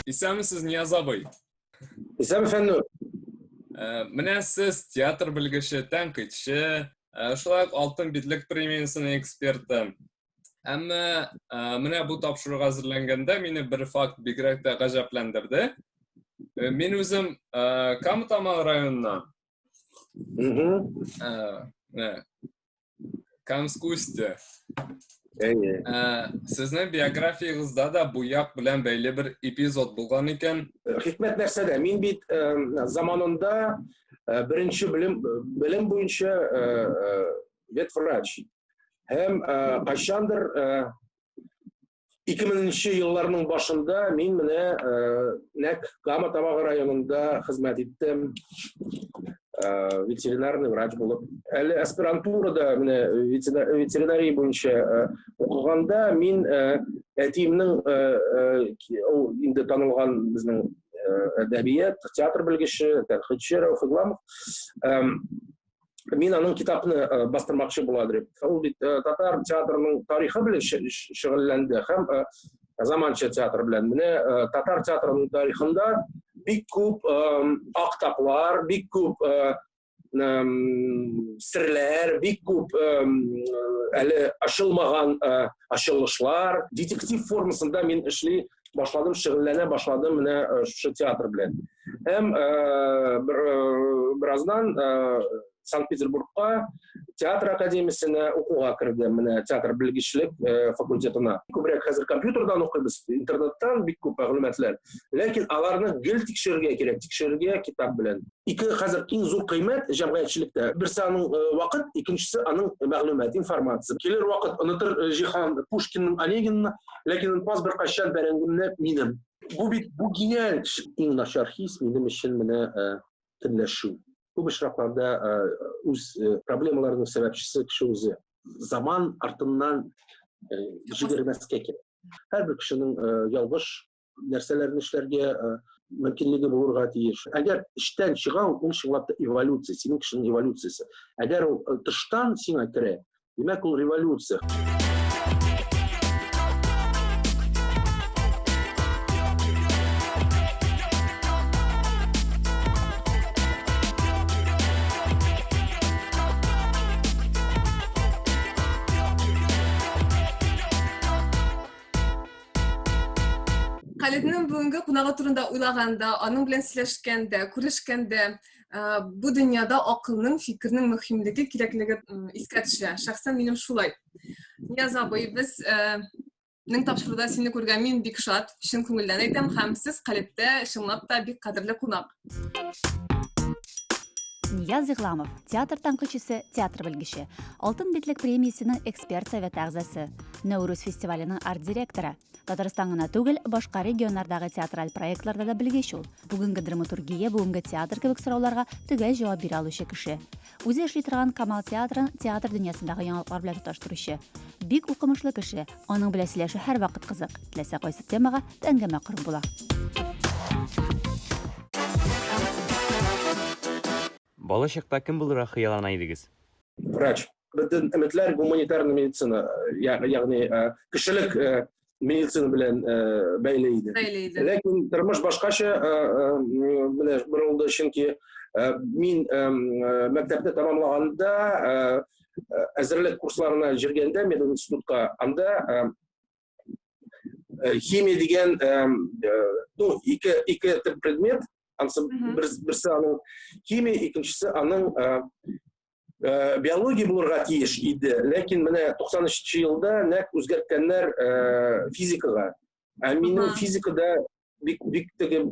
Исәмсез Нияз абый. Исәм Фәннур. Менә сез театр белгече, тәнкыйтьче, шулай ук Алтын битлек премиясының эксперты. Әмма менә бу тапшыруга әзерләнгәндә мине бер факт бигрәк тә гаҗәпләндерде. Мин үзем Камытамал районыннан. Камскусте. Сезнең биографиягызда да бу як белән бәйле бер эпизод булган икән. Хикмәт нәрсәдә? Мин бит заманында беренче белем буенча ветврач. Һәм кайчандыр 2000 елларның башында мин менә нәк Камытамал районында хезмәт иттем. Ветеринарный врач булып. Әле аспирантурада менә ветеринария буенча укыганда мин әтиемнең инде танылган безнең әдәбият, театр белгече, тәнкыйтьче Рәүф Игламов. Мин аның китапны бастырмакчы буладыр. Ул бит татар театрының тарихы белән шөгыльләнде һәм заманча театр белән. Менә татар театрының тарихында бик күп актаплар, бик күп серләр, бик күп әле ачылмаган ачылышлар, детектив формасында мин эшли башладым, шөгыльләнә башладым менә шушы театр белән. Һәм бераздан Санкт-Петербургка театр академиясенә укуга кирдем, менә театр белгечлек факультетына. Күбрәк хәзер компьютердан укыйбыз, интернеттан бик күп мәгълүматлар. Ләкин аларны гел тикшерергә кирәк, тикшерергә китап белән. Ике хәзер иң зур кыйммәт җәмгыятьчелектә. Берсе аның вакыт, икенчесе аның мәгълүмат, информация. Килер вакыт онытыр Җиһан Пушкинның Онегинны, ләкин унпас беркайчан бәрәңгемне минем. Бу бит бу гениаль иң начар хис минем өчен менә тенләшү. Күп очракларда үз проблемаларының сәбәпчесе кеше үзе. Заман артыннан җигермәскә кирәк. Һәрбер кешенең ялгыш нәрсәләрне эшләргә мөмкинлеге булырга тиеш. Әгәр эштән чыга, ул чынлап та эволюция, синең кешенең эволюциясе. Әгәр ул тыштан сиңа керә, димәк ул революция. Халидның бүгенге кунагы турында уйлаганда, аның белән сөйләшкәндә, күрешкәндә, бу дөньяда акылның, фикернең мөһимлеге, кирәклеге искә төшә. Шәхсән минем шулай. Нияз абый, безнең тапшыруда сине күргән мин бик шат, чын күңелдән әйтәм, һәм сез Халидтә чынлап та бик кадерле кунак. Нияз Игламов, театр тәнкыйтьчесе, театр белгече, Алтын битлек премиясенең эксперт совет әгъзасы, Нәүрүз фестиваленең арт-директоры. Татарстан гына түгел, башка регионнардагы театраль проектларда да белгеч ул. Бүгенге драматургия, бүгенге театр кебек сорауларга төгәл җавап бирә алучы кеше. Үзе эшли торган Камал театрын театр дөньясындагы яңалыклар белән тоташтыручы. Бик укымышлы кеше, аның белән сөйләшү һәрвакыт кызык. Теләсә кайсы темага әңгәмә корып була. Бала чакта кем булырга хыяллана идегез? Врач. Бөтен өметләр гуманитарный медицина, ягъни кешелек медицина белән бәйле иде. Ләкин тормыш башкача менә булды, чөнки мин мәктәпне тәмамлаганда әзерлек курсларына җиргәндә мединститутка, анда химия дигән ике предмет, берсе аның химия, икенчесе аның биология булырга тиеш иде. Ләкин менә 93 елда нәк үзгәрткәннәр физикага. Минем физикада бик теге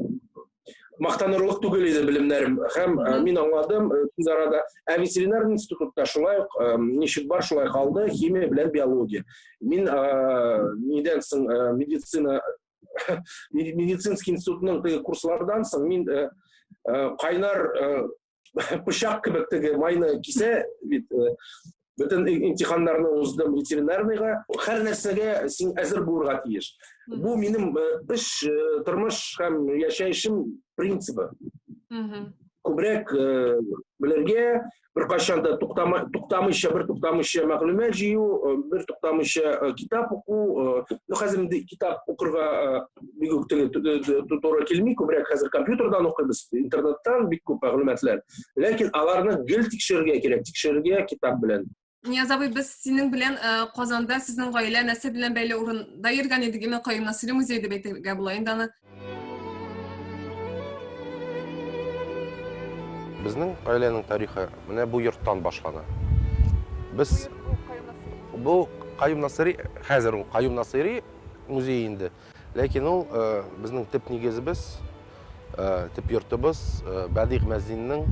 мактанырлык түгел иде белемнәрем. Һәм мин аңладым тиз арада. Ветеринар институтта шулай ук ничек бар шулай калды, химия белән биология. Мин нидән соң медицина медицинский институтның курслардан соң мин кайнар пышак кебек теге майны кисә бит бөтен имтиханнарны уздым ветеринарныйга. Һәр нәрсәгә син әзер булырга тиеш. Бу минем эш, тормыш һәм яшәешем принцибы. күбрәк белергә, бер кашанда туктамыйча мәгълүмат җыю, бер туктамыйча китап уку. Ну хәзер инде китап укырга бик үк туры килми, күбрәк хәзер компьютердан укыйбыз, интернеттан бик күп мәгълүматлар. Ләкин аларны гел тикшерергә кирәк, тикшерергә китап белән. Нияз абый, без синең белән Казанда сезнең гаилә нәрсә белән бәйле урында йөргән идек, мен Каюм Насыйри музее дип әйтергә була инде аны. Безнең гаиләнең тарихы менә бу йорттан башлана. Без бу Каюм Насыйри, хәзер ул Каюм Насыйри музее инде. Ләкин ул безнең төп нигезебез, төп йортыбыз Бәдигъ Мәзиннең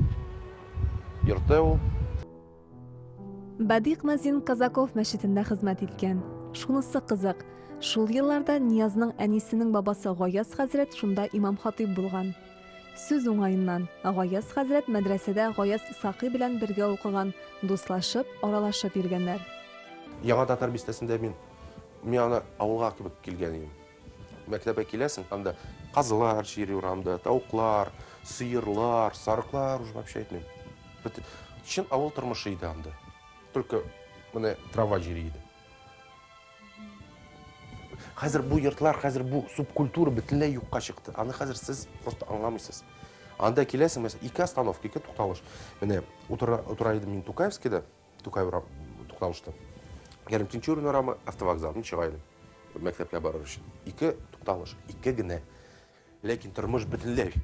йорты ул. Бәдигъ Мәзин Казаков мәчетендә хезмәт иткән. Шунысы кызык, шул елларда Ниязның әнисенең бабасы Гаяз хәзрәт шунда имам-хатиб булган. Сүз уңайыннан Гаяз хәзрәт мәдрәсәдә Гаяз Исакый белән бергә укыган, дуслашып, аралашып йөргәннәр. Яңа татар бистәсендә мин аны авылга кебек килгән идем. Мәктәпкә киләсең, анда казылар чири урамда, тавыклар, сыерлар, сарыклар, уж вообще әйтмим. Чын авыл тормышы иде анда. Только менә трава җире иде. Хәзер бу йортлар, хәзер бу субкультура бөтенләй юкка чыкты. Аны хәзер сез просто аңламыйсыз. Анда киләсең, мәсәлән, 2 остановка, 2 тукталыш. Менә утыра идем мин Тукаевскида, Тукаев тукталышта. Ярым Тинчурин урамы, автовокзал, мин чыга идем. Мәктәпкә барыр өчен. 2 тукталыш, 2 генә. Ләкин тормыш бөтенләй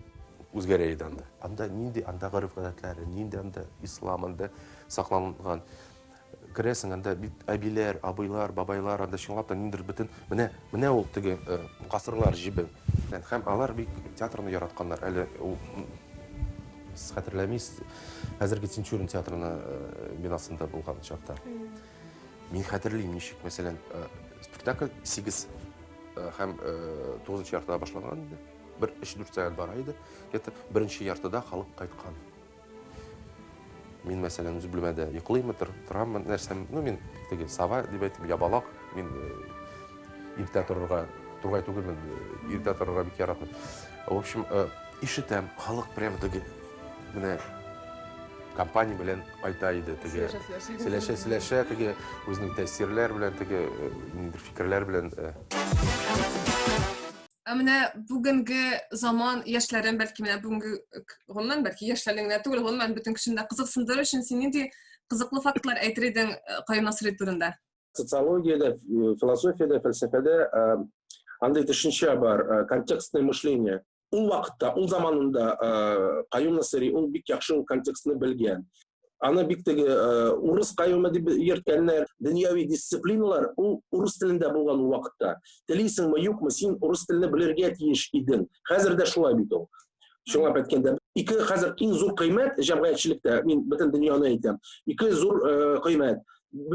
үзгәрә иде анда. Анда нинди анда гореф-гадәтләре, нинди анда ислам анда сакланган. Керәсең анда бит әбиләр, абыйлар, бабайлар анда чынлап та ниндер бөтен менә ул теге гасырлар җибе. Һәм алар бик театрны яратканнар. Әле ул хәтерләмис хәзерге Тинчурин театрының бинасында булган чакта. Мин хәтерлим ничек, мәсәлән, спектакль 8 һәм 9 яртыда башланган иде. Бер 3-4 сәгать бара иде. Где-то беренче яртыда халык кайткан. Мин мәсәлән үз бүлмәдә йоклыймы, тораммы, нәрсәм, ну мин теге сава дип әйтеп, ябалак, мин иртә торырга тургай түгелмен, иртә торырга бик яратмыйм. В общем, ишетәм, халык прямо теге менә компания белән айта иде, теге сөйләшә, теге үзенең тәэсирләр белән, теге ниндер фикерләр белән. Менә бүгенге заман яшьләрен, бәлки менә бүгенге гомумән, бәлки яшьләрнең генә түгел, гомумән бөтен кешене кызыксындырыр өчен син нинди кызыклы фактлар әйтер идең Каюм Насыйри турында? Социологиядә, философиядә, фәлсәфәдә андай төшенчә бар, контекстное мышление. Ул вакытта, ул заманында Каюм Насыйри ул бик яхшы контекстны белгән. Аны бик теге урыс Каюмы дип йөрткәннәр, дөньяви дисциплиналар ул урыс телендә булган ул вакытта. Телисеңме, юкмы, син урыс телене белергә тиеш идең. Хәзер дә шулай бит ул. Шуңа әйткәндә, ике хәзер иң зур кыйммәт җәмгыятьчелектә, мин бөтен дөньяны әйтәм. Ике зур кыйммәт.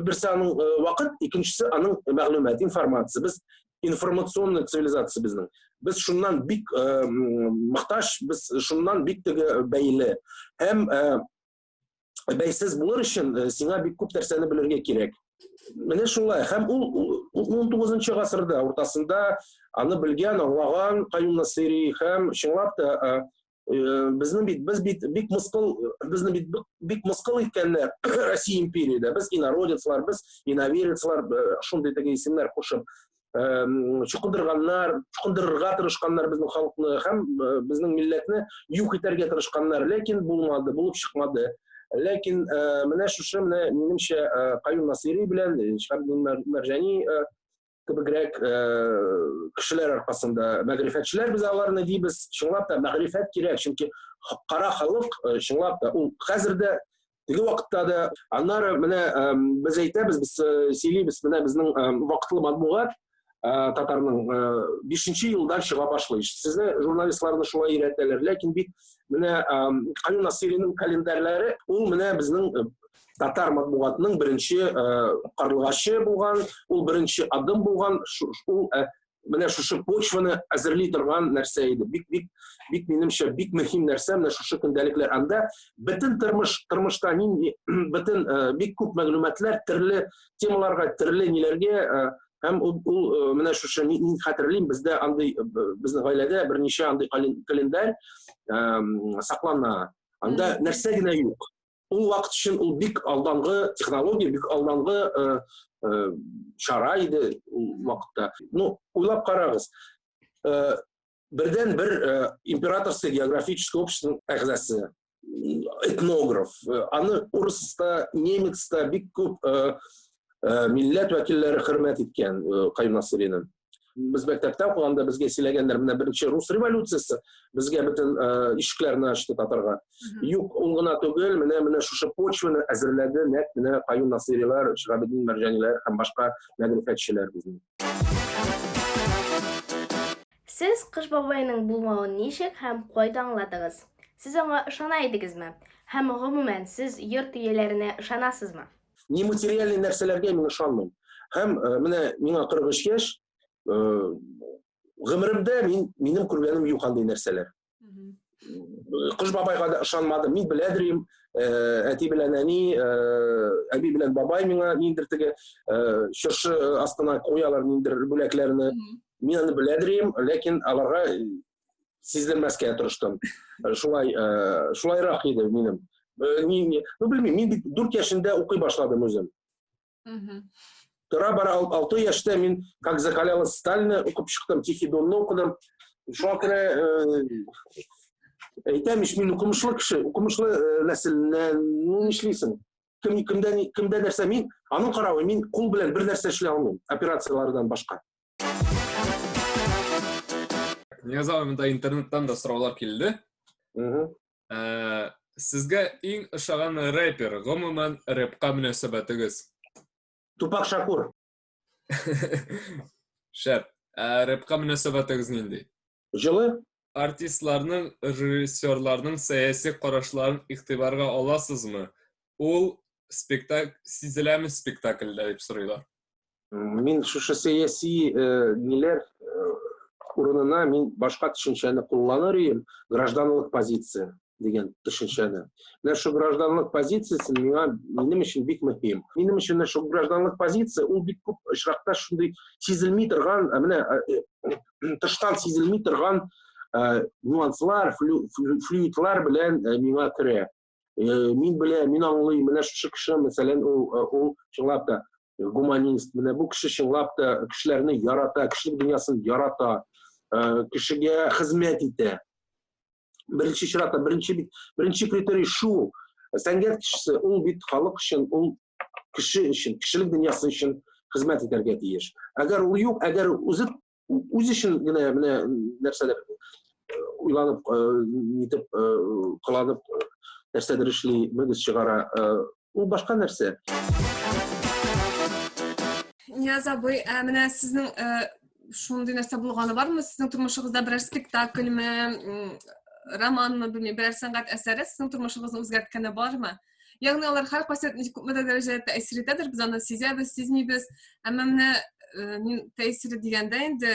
Берсе аның вакыт, икенчесе аның мәгълүмат, информация. Без информационный цивилизация безнең. Без шуннан бик мохтаҗ, без шуннан бик теге бәйле. Һәм бәйсез булыр өчен сиңа бик күп нәрсәне белергә кирәк. Менә шулай. Һәм ул 19-нчы гасырда уртасында аны белгән, аңлаган Каюм Насыйри һәм чынлап та без бик мыскыл иткәннәр Россия империяда. Без инородецлар, без иноверецлар, шундый теге исемнәр кушып чукындырырга тырышканнар безнең халыкны һәм безнең милләтне юк итәргә тырышканнар, ләкин булмады, булып чыкмады. Ләкин менә шушы менә минемчә Каюм Насыйри белән Шәһабетдин Мәрҗани кебегрәк кешеләр аркасында мәгърифәтчеләр без аларны дибез. Чынлап та мәгърифәт кирәк, чөнки кара халык чынлап та ул хәзердә теге вакытта да аннары менә без әйтәбез, без сөйлибез, менә безнең вакытлы матбугат татарның 5-нче елдан чыга башлый. Сезне журналистларны шулай өйрәтәләр, ләкин бит менә Каюм Насыйриның календарьлары ул менә безнең татар матбугатының беренче карлыгачы булган, ул беренче адым булган, ул менә шушы почваны әзерли торган нәрсә иде. Бик минемчә бик мөһим нәрсә менә шушы көндәлекләр. Анда бөтен тормышта нинди бөтен бик күп мәгълүматлар, төрле темаларга, төрле ниләргә. Һәм ул менә шушы мин хәтерлим, бездә андый безнең гаиләдә берничә андый календарь саклана. Анда нәрсә генә юк. Ул вакыт өчен ул бик алдангы технология, бик алдангы чара иде ул вакытта. Ну, уйлап карагыз. Бердән бер императорское географическое общество әгъзасы, этнограф, аны урыста, немецта бик күп милләт вәкилләре хөрмәт иткән Каюм Насыйриның. Без мәктәптә укыганда безгә сөйләгәннәр, менә беренче рус революциясе безгә бөтен ишекләрне ачты татарга. Юк, ул гына түгел, менә шушы почваны әзерләде нәкъ менә Каюм Насыйрилар, Шиһабеддин Мәрҗанилар һәм башка мәгърифәтчеләр безнең. Сез Кыш бабайның булмавын ничек һәм кайда аңладыгыз? Сез аңа ышана идегезме? Һәм гомумән сез йорт ияләренә ышанасызмы? Нематериальный нәрсәләргә мин ышанмыйм. Һәм менә миңа 43 яшь, гомеремдә минем күргәнем юк андый нәрсәләр. Кыш бабайга да ышанмадым. Мин беләдерим, әти белән әни, әби белән бабай миңа ниндер теге чыршы астына куялар ниндер бүләкләрне. Мин аны беләдерим, ләкин аларга сизелмәскә тырыштым. Шулайрак иде минем. Ну белмим, мин 4 яшендә укый башладым үзем. Тора-бара 6 яшьтә мин как закалялась Сталина укып чыктым, Тихий Донны укыдым. Шуңа күрә әйтәм, мин укымышлы кеше, укымышлы нәселеннән, ну нишлисең? Кемдә нәрсә мин, аның каравы, мин кул белән бер нәрсә эшләй алмыйм, операциялардан башка. Низамында интернеттан да сораулар килде. Сезгә иң ошаган рэпер, гомумән рэпка мөнәсәбәтегез? Тупак Шакур. Шәп. Рэпка мөнәсәбәтегез нинди? Җылы. Артистларның, режиссерларның сәяси карашларын игътибарга аласызмы? Ул сизеләме спектакльдә дип сорыйлар. Мин шушы сәяси ниләр урынына мин башка төшенчәне кулланыр идем, гражданлык позиция дигән төшенчәне. Менә шу гражданлык позициясе минем өчен бик мөһим. Минем өчен шу гражданлык позиция ул бик күп очракта шундый сизелми торган, менә тыштан сизелми торган нюанслар, флюидлар белән миңа керә. Мин беләм, мин аңлыйм, менә шушы кеше, мәсәлән, ул чынлап та гуманист, менә бу кеше чынлап та кешеләрне ярата, кешелек дөньясын ярата, кешегә хезмәт итә. Беренче чиратта, беренче критерий шу. Сәнгать кешесе, ул бит халык өчен, ул кеше өчен, кешелек дөньясы өчен хезмәт итәргә тиеш. Әгәр ул юк, әгәр үз өчен генә менә нәрсәләр уйланып, нитеп, кыланып, нәрсәдер эшли, мөгез чыгара, ул башка нәрсә. Нияз абый, менә сезнең шундый нәрсә булганы бармы? Сезнең тормышыгызда берәр спектакльме, романмы, белмим, берәр сәнгать әсәре сезнең тормышыгызны үзгәрткәне бармы? Ягъни алар һәркайсы күпмедер дәрәҗәдә тәэсир итәдер, без аны сизәбез, сизмибез. Әмма менә мин тәэсире дигәндә инде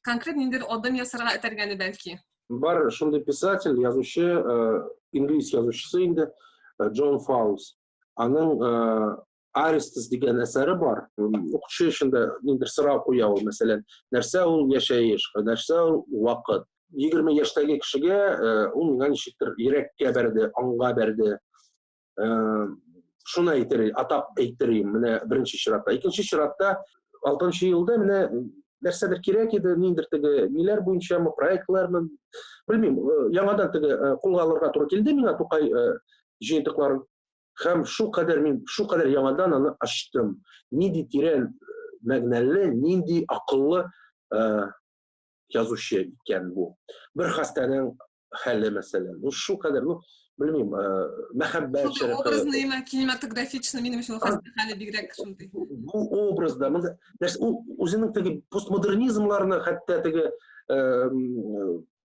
конкрет ниндидер адым ясарга этәргәне бәлки. Бар шундый писатель, язучы, инглиз язучысы инде, Джон Фаулс. Аның Аристос дигән әсәре бар. Укучы өчендә ниндидер сорау куя ул, мәсәлән, нәрсә ул яшәеш, нәрсә ул вакыт. 20 яшьтәге кешегә ул миңа ничектер йөрәккә бәрде, аңга бәрде. Шуны әйтер, атап әйтерим, менә беренче чиратта. Икенче чиратта 6-нчы елда менә нәрсәдер кирәк иде, ниндидер теге ниләр буенчамы, проектлармы, белмим, яңадан теге кулга алырга туры килде миңа Тукай җыентыкларын. Һәм шулкадәр яңадан аны ачтым. Нинди тирән мәгънәле, нинди акыллы язучы икән бу. Бер хастаның хәле мәсәлән. Шулкадәр, белмим, мәхәббәт шәрәфе. Образный, кинематографичный, минем өчен хастаханә бигрәк шундый. Бу образда, ул үзенең теге постмодернизмларны, хәтта теге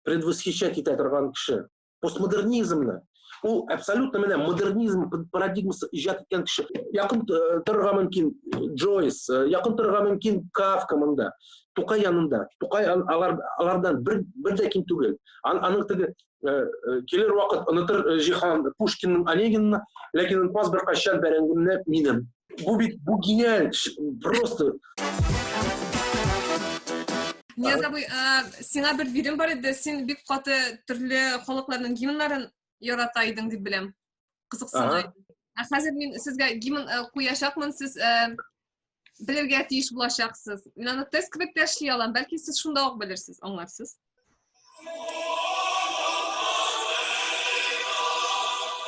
предвосхищать итә торган кеше. Постмодернизмны. Ул абсолютно менә модернизм парадигмасы иҗат иткән кеше. Якын торырга мөмкин Джойс, якын торырга мөмкин Кафка монда. Тукай янында. Тукай алардан бер дә ким түгел. Аның теге килер вакыт онытыр Җиһан Пушкинның Онегинны, ләкин пас бер кайчан бәрәңгемне минем. Бу бит бу гениаль, просто. Нияз абый, сиңа бер бирем бар иде, син бик каты төрле халыкларның гимннарын яратайдың дип беләм. Кызыксынай. Хәзер мин сезгә гимн куячакмын, сез белергә тиеш булачаксыз. Мин аны тест кебек тә эшли алам. Бәлки сез шунда ук белерсез, аңларсыз.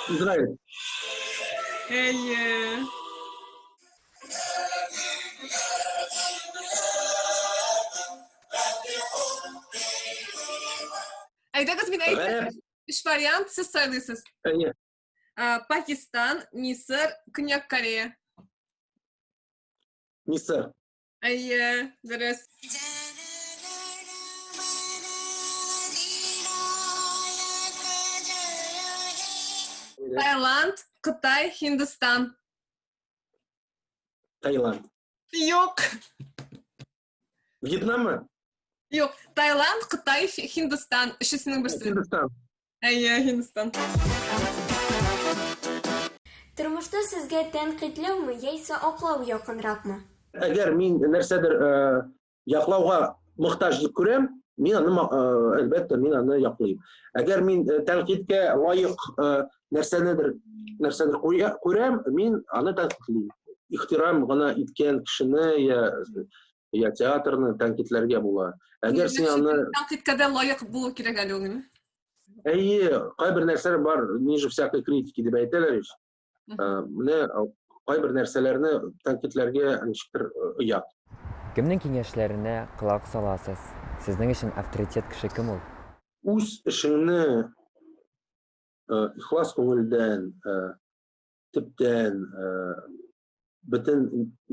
Израиль. Әйе. Әйдәгез мин әйтәм. Гарәп. 3 вариант сез сайлыйсыз. Әйе. Пакистан, Мисыр, Көньяк Корея. Мисыр. Әйе, дөрес. Таиланд, Кытай, Хиндстан. Таиланд. Юк. Вьетнаммы? Юк. Таиланд, Кытай, Хиндстан. Өчесенең берсе. Хиндстан. Әйе, Хиндстан. Тормышта сезгә тәнкыйтьләүме яисә аклау якынракмы? Әгәр мин нәрсәдер яклауга мохтаҗ дип күрәм, мин аны әлбәттә мин аны яклыйм. Әгәр мин тәнкыйтькә лаек нәрсәдер күрәм, мин аны тәнкыйтьлим. Ихтирам гына иткән кешене я театрны тәнкыйтьләргә була. Әгәр син аны Тәнкыйтькә лаек булу кирәк әле ул. әйе, кайбер нәрсәләр бар, ниже всякой критики дип әйтәләр ич. Менә кайбер нәрсәләрне тәнкыйтьләргә ничектер оят. Кемнең киңәшләренә колак саласыз? Сезнең өчен авторитет кеше кем ул? Үз эшеңне ихлас күңелдән, төптән, бөтен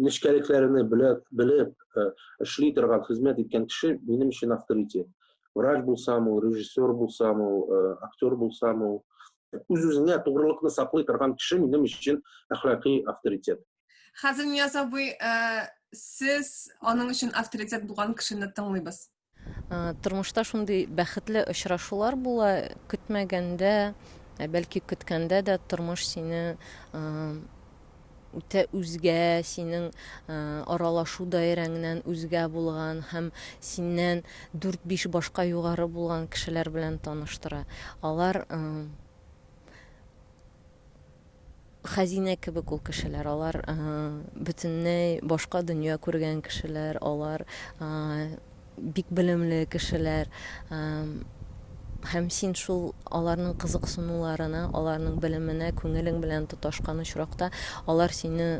нечкәлекләрне белеп эшли торган, хезмәт иткән кеше минем өчен авторитет. Врач булсам ул, режиссер булсам ул, актер булсам ул, үз-үзенә тугрылыкны саклый торган кеше минем өчен әхлакый авторитет. Хәзер Нияз абый, сез аның өчен авторитет булган кешене тыңлыйбыз. Тормышта шундый бәхетле очрашулар була, көтмәгәндә, бәлки көткәндә дә тормыш сине үтә үзгә, синең аралашу даирәңнән үзгә булган һәм синнән 4-5 башка югары булган кешеләр белән таныштыра. Алар хәзинә кебек ул кешеләр, алар бөтенләй башка дөнья күргән кешеләр, алар бик белемле кешеләр. Һәм син шул аларның кызыксынуларына, аларның белеменә күңелең белән тоташкан очракта алар сине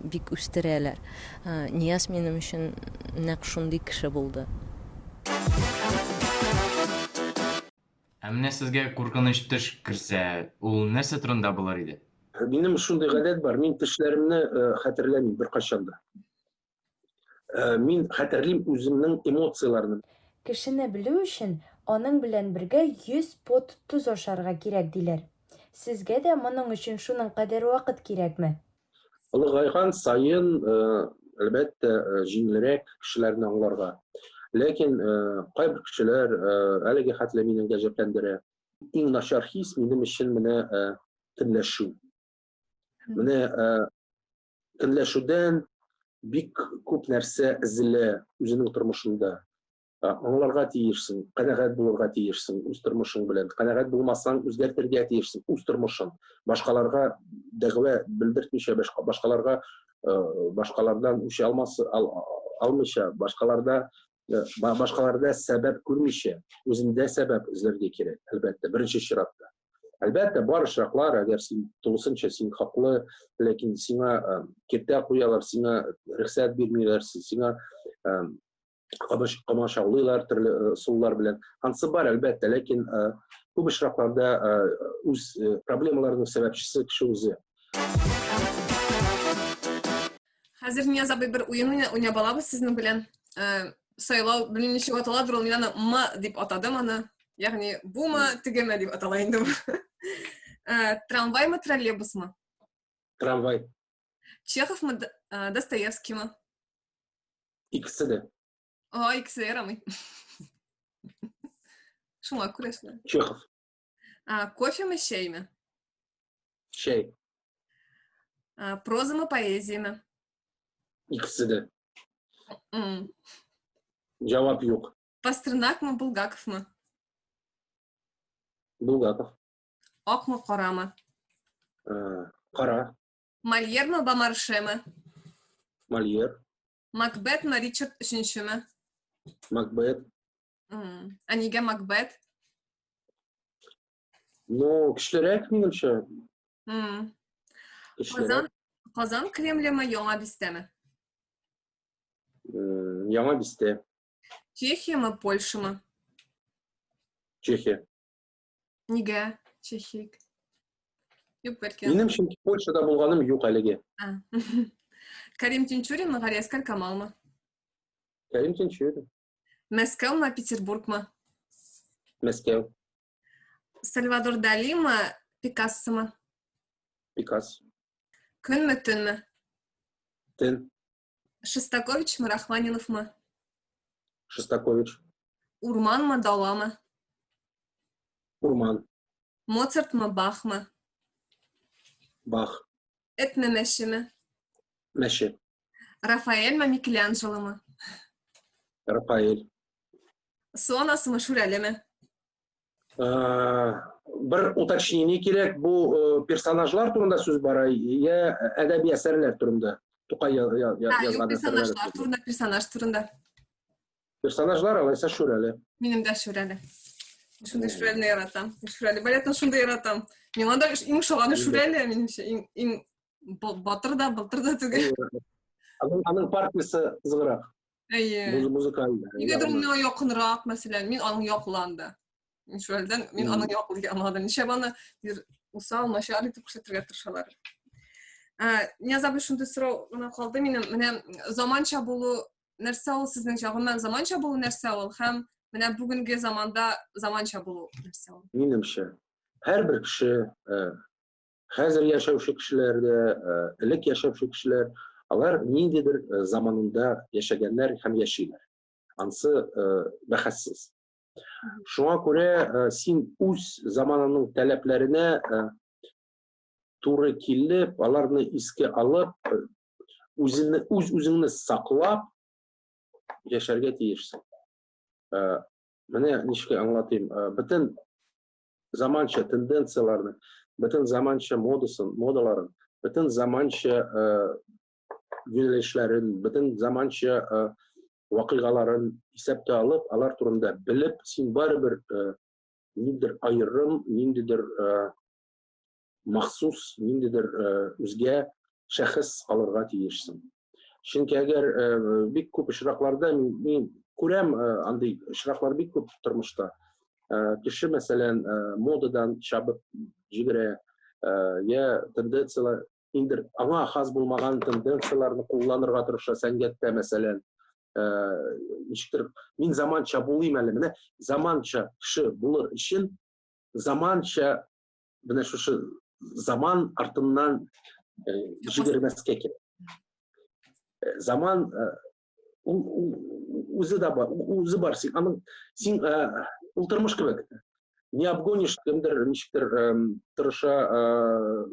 бик үстерәләр. Нияз минем өчен нәкъ шундый кеше булды. Менә сезгә куркыныч төш керсә, ул нәрсә турында булыр иде? Минем шундый гадәт бар, мин төшләремне хәтерләмим беркайчан да. Мин хәтерлим үземнең эмоцияларны. Кешене белү өчен аның белән бергә 100 пот туз ашарга кирәк диләр. Сезгә дә моның өчен шуның кадәр вакыт кирәкме? Олыгайган сайын әлбәттә җиңелрәк кешеләрне аңларга. Ләкин кайбер кешеләр әлеге хәтле мине гаҗәпләндерә. Иң начар хис минем өчен менә төнләшү. Менә төнләшүдән бик күп нәрсә эзлә үзенең тормышында. Аңларга тиешсең, канәгать булырга тиешсең үз тормышың белән. Канәгать булмасаң, үзгәртергә тиешсең үз тормышың. Башкаларга дәгъва белдертмичә, башкалардан үч алмыйча, башкаларда сәбәп күрмичә, үзендә сәбәп эзләргә кирәк, әлбәттә, беренче чиратта. Әлбәттә, бар очраклар, әгәр син тулысынча син хаклы, ләкин сиңа киртә куялар, сиңа рөхсәт бирмиләр, сиңа камашаулыйлар төрле суллар белән. Ансы бар, әлбәттә, ләкин күп очракларда үз проблемаларның сәбәпчесе кеше үзе. Хәзер Нияз абый бер уен уйнап алабыз сезнең белән. Сайлау белән ничек аталадыр ул, мин аны М дип атадым аны. Ягъни бума, тегеме дип атала инде. Трамваймы, троллейбусмы? Трамвай. Чеховмы, Достоевскиймы? Икесе дә. Икесе ярамый. Шуңа күрәсезме? Чехов. Кофемы, чәйме? Чәй. Прозамы, поэзиямы? Икесе дә. Җавап юк. Пастернакмы, Булгаковмы? Булгаков. Акмы, карамы? Кара, Мольермы, Бомаршемы? Мольер, Макбетмы, Ричард үшіншімі? Макбет. А неге Макбет? Ну, кішілерек меніңше. Кішілерек. Қазан Кремлемі, Яңа Бистемі? Яңа Бисте, Чехиямы, Польшамы? Чехия. Неге Чехик? Юк беркен. Меніңше Польшада болғаным юқ әліге. Карим Тинчуринмы, Ғалиаскар Камалмы? Карим Тинчурин. Мәскеумы, Петербургмы? Мәскеу, Сальвадор Далимы, Пикассомы? Пикассо, Күнмі, түнмі? Тен, Шостаковичмы, Рахманиновмы? Шостакович, Урманмы, Даламы? Урман, Моцартмы, Бахмы? Бах, Этмі, Мәшімі? Мәші, Рафаэльмы, Микеланджеломы? Рафаэль. Сонасымы, Шурәлемі? Бір уточнение керек, бұл персонажлар турында сөз бар, я әдәби әсәрләр турында. Тукай Юк, язган персонажлар турында, персонаж турында. Персонажлар алайса Шүрәле. Минем дә Шүрәле. Шундай Шүрәлені яратам. Шүрәле балетын шундай яратам. Миңа да иң шаганы Шүрәле, минемчә, иң батыр да түгел. Аның партиясы қызығырақ. Әйе. Музыкальный. Нигәдер миңа якынрак, мәсәлән, мин аның якланды. Шүрәледән мин аның яклыгы алмадым. Ничә баны усал, начар итеп күрсәтергә тырышалар. Нязабы шундай сорау гына калды минем. Менә заманча булу нәрсә ул сезнең җагыннан заманча булу нәрсә ул һәм менә бүгенге заманда заманча булу нәрсә ул? Минемчә, һәрбер кеше, хәзер яшәүче кешеләр дә, элек яшәүче кешеләр, алар ниндидер заманында яшәгәннәр һәм яшиләр. Ансы бәхәссез. Шуңа күрә син үз заманының таләпләренә туры килеп, аларны искә алып, үзеңне саклап яшәргә тиешсең. Менә ничек аңлатыйм, бөтен заманча тенденцияларны, бөтен заманча модаларын, бөтен заманча юнәлешләрен, бөтен заманча вакыйгаларын исәпкә алып, алар турында белеп, син барыбер ниндидер айрым, ниндидер махсус, ниндидер үзгә шәхес алырга тиешсең. Чөнки әгәр бик күп очракларда мин күрәм, андый очраклар бик күп тормышта. Кеше, мәсәлән, модадан чабып җигерә, я тенденциялар, индер аңа хас булмаган тенденцияларны кулланырга тырыша сәнгатьтә, мәсәлән, ничектер, мин заманча булыйм әле, менә заманча кеше булыр өчен, заманча, менә шушы заман артыннан җигермәскә кирәк. Заман үзе бар, син ул тормыш кебек. Не обгонишь, кемдер ничектер тырыша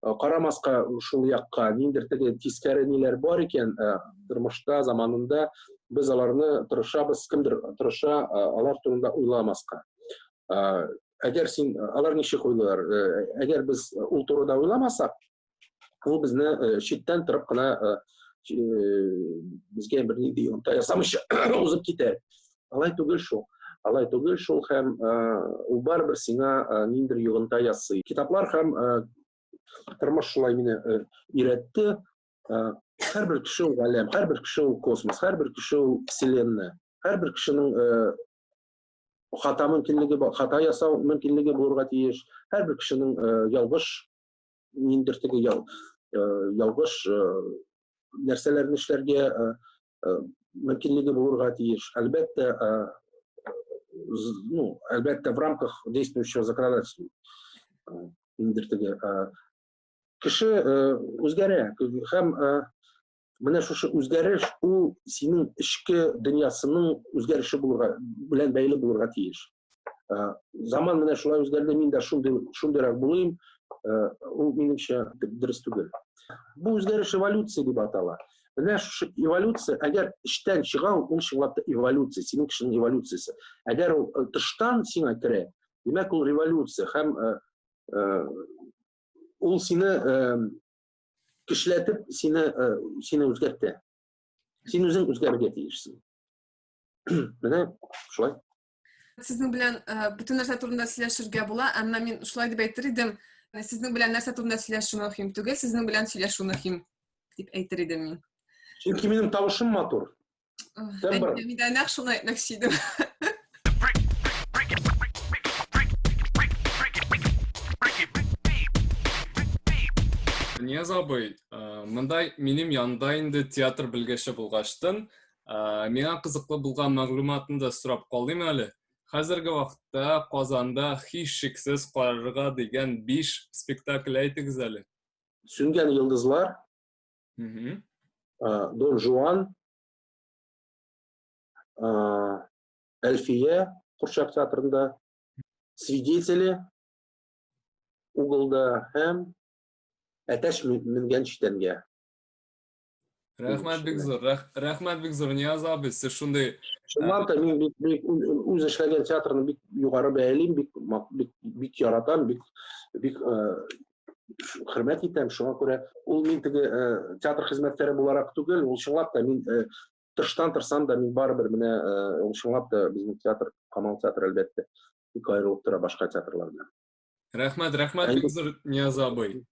карамаска шул якка, ниндер теге тискәре ниләр бар икән тормышта, заманында, без аларны тырышабыз, кемдер тырыша алар турында уйламаска. Әгәр син алар ничек уйлар, әгәр без ул турыда уйламасак, ул безне читтән торып кына безгә бер нинди йонта ясамыйча узып китә. Алай түгел шул һәм ул барыбер сиңа ниндидер йогынта ясый. Китаплар һәм тормыш шулай мине өйрәтте. Һәрбер кеше ул галәм, һәрбер кеше ул космос, һәрбер кеше ул вселенная, һәрбер кешенең хата ясау мөмкинлеге булырга тиеш, һәрбер кешенең ялгыш ниндидер теге ялгыш нәрсәләрне эшләргә мөмкинлеге булырга тиеш. Әлбәттә, в рамках действующего законодательства. Кеше үзгәрә һәм менә шушы үзгәреш ул синең эчке дөньясының үзгәреше белән бәйле булырга тиеш. Заман менә шулай үзгәрде, мин дә шундыйрак булыйм, ул минемчә дөрес түгел. Бу үзгәреш эволюция дип атала. Менә шушы эволюция, әгәр эчтән чыга, ул чынлап та эволюция, синең кешенең эволюциясе. Әгәр ул тыштан сиңа керә, демәк ул революция һәм ул сине кешеләтеп, сине үзгәртә. Син үзең үзгәрергә тиешсең. Менә шулай. Сезнең белән бөтен нәрсә турында сөйләшергә була, әмма мин шулай дип әйтер идем, сезнең белән нәрсә турында сөйләшү мөһим түгел, сезнең белән сөйләшү мөһим дип әйтер идем мин. Чөнки минем тавышым матур. Мин дә нәкъ шуны әйтмәкче идем. Нияз абый, мындай минем янда инде театр белгече булгаштан, миңа кызыклы булган мәгълүматны сорап калыйм әле. Хәзерге вакытта Казанда һичшиксез карарга дигән 5 спектакль әйтегез әле. Сүнгән йолдызлар, Дон Жуан, Әлфия Курчак театрында, Свидетели, Угылда һәм Әтәш менгән читәнгә. Рәхмәт бик зур, Нияз абый, сез шундый. Шуннан да мин үз эшләгән театрны бик югары бәялим, бик яратам, бик хөрмәт итәм. Шуңа күрә ул мин теге театр хезмәткәре буларак түгел, ул чынлап та мин тыштан торсам да мин барыбер менә ул чынлап та безнең театр, Камал театры әлбәттә бик аерылып тора башка театрлардан. Рәхмәт бик зур, Нияз абый.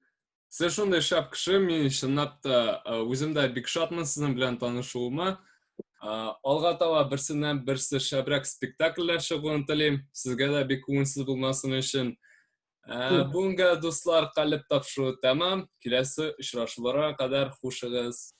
Сез шундый шәп кеше, мин чынлап та үзем дә бик шатмын сезнең белән танышуыма. Алга таба берсеннән-берсе шәбрәк спектакльләр чыгуын телим. Сезгә дә бик күңелсез булмасын өчен. Бүгенгә дуслар, калеп тапшыру тәмам. Киләсе очрашуларга кадәр хушыгыз.